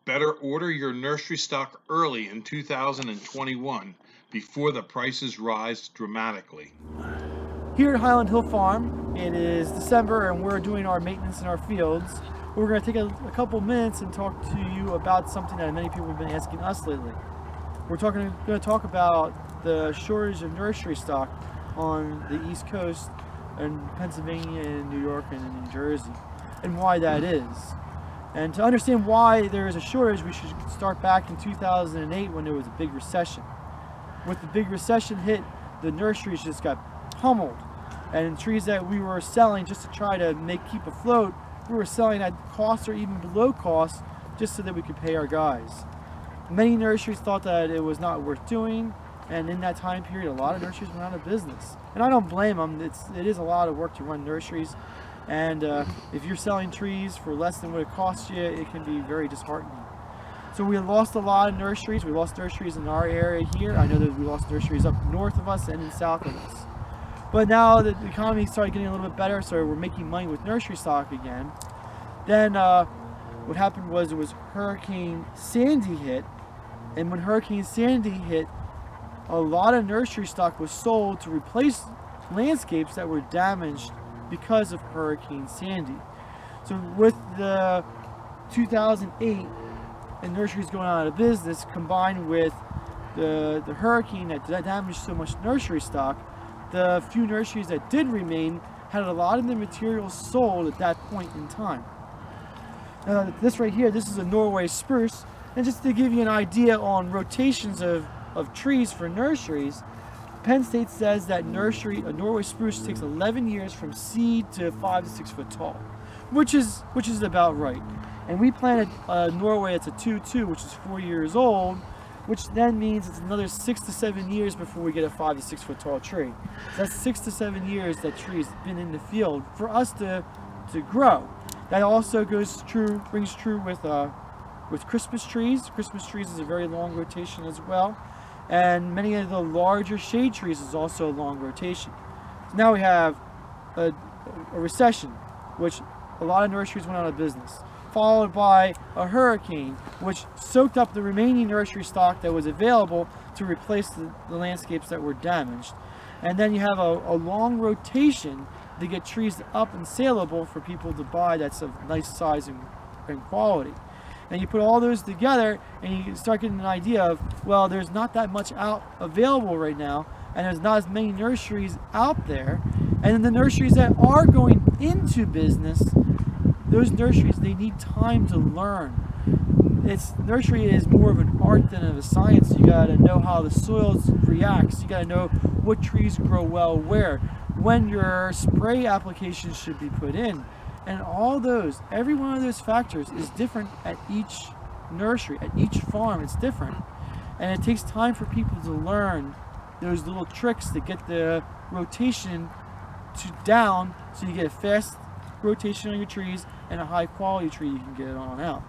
Better order your nursery stock early in 2021 before the prices rise dramatically. Here at Highland Hill Farm, it is December and we're doing our maintenance in our fields. We're going to take a couple minutes and talk to you about something that many people have been asking us lately. We're going to talk about the shortage of nursery stock on the East Coast in Pennsylvania and New York and in New Jersey, and why that is. And to understand why there is a shortage, we should start back in 2008 when there was a big recession. With the big recession hit, the nurseries just got pummeled, and trees that we were selling just to try to keep afloat, we were selling at cost or even below cost just so that we could pay our guys. Many nurseries thought that it was not worth doing, and in that time period a lot of nurseries went out of business. And I don't blame them. It is a lot of work to run nurseries, and if you're selling trees for less than what it costs you, it can be very disheartening. So we lost a lot of nurseries. We lost nurseries in our area here. I know that we lost nurseries up north of us and in south of us. But now that the economy started getting a little bit better, so we're making money with nursery stock again. Then what happened was it was Hurricane Sandy hit, and when Hurricane Sandy hit, a lot of nursery stock was sold to replace landscapes that were damaged because of Hurricane Sandy. So with the 2008 and nurseries going out of business, combined with the hurricane that damaged so much nursery stock, the few nurseries that did remain had a lot of the materials sold at that point in time. This right here, this is a Norway spruce, and just to give you an idea on rotations of trees for nurseries, Penn State says that a Norway spruce takes 11 years from seed to 5 to 6 foot tall, which is about right. And we planted Norway that's a 2-2, which is 4 years old, which then means it's another 6 to 7 years before we get a 5 to 6 foot tall tree. So that's 6 to 7 years that tree's been in the field for us to grow. That also rings true with Christmas trees. Christmas trees is a very long rotation as well. And many of the larger shade trees is also a long rotation. So now we have a recession, which a lot of nurseries went out of business, followed by a hurricane, which soaked up the remaining nursery stock that was available to replace the landscapes that were damaged. And then you have a long rotation to get trees up and saleable for people to buy that's of nice size and quality. And you put all those together and you start getting an idea of, well, there's not that much available right now, and there's not as many nurseries out there. And then the nurseries that are going into business, those nurseries, they need time to learn. Nursery is more of an art than of a science. You gotta know how the soil reacts. You gotta know what trees grow well where, when your spray applications should be put in. And every one of those factors is different at each nursery, at each farm, it's different. And it takes time for people to learn those little tricks to get the rotation down so you get a fast rotation on your trees and a high quality tree you can get it on out.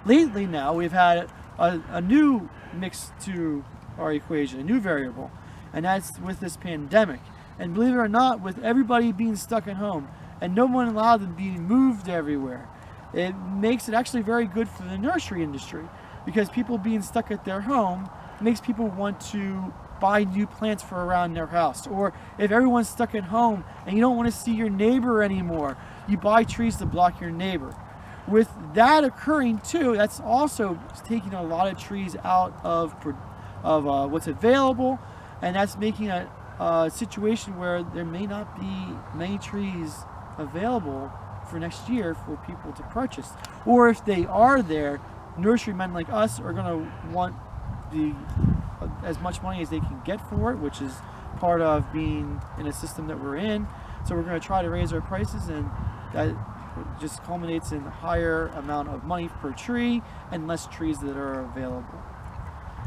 Lately now we've had a new mix to our equation, a new variable, and that's with this pandemic. And believe it or not, with everybody being stuck at home and no one allowed to be moved everywhere, it makes it actually very good for the nursery industry, because people being stuck at their home makes people want to buy new plants for around their house. Or if everyone's stuck at home and you don't want to see your neighbor anymore, you buy trees to block your neighbor. With that occurring too, that's also taking a lot of trees out of what's available, and that's making a situation where there may not be many trees available for next year for people to purchase. Or if they are there, nurserymen like us are going to want as much money as they can get for it, which is part of being in a system that we're in. So we're going to try to raise our prices, and that just culminates in a higher amount of money per tree and less trees that are available.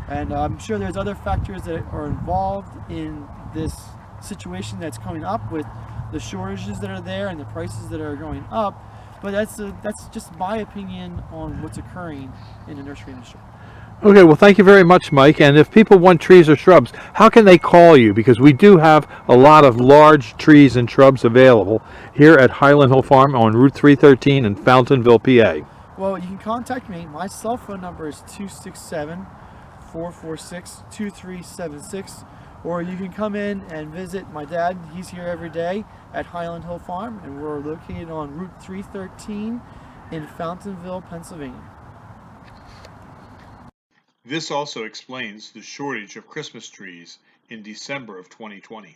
And I'm sure there's other factors that are involved in this situation that's coming up with the shortages that are there and the prices that are going up, but that's just my opinion on what's occurring in the nursery industry. Okay, well, thank you very much, Mike. And if people want trees or shrubs, how can they call you? Because we do have a lot of large trees and shrubs available here at Highland Hill Farm on Route 313 in Fountainville, PA. Well, you can contact me. My cell phone number is 267-446-2376, or you can come in and visit my dad. He's here every day at Highland Hill Farm, and we're located on Route 313 in Fountainville, Pennsylvania. This also explains the shortage of Christmas trees in December of 2020.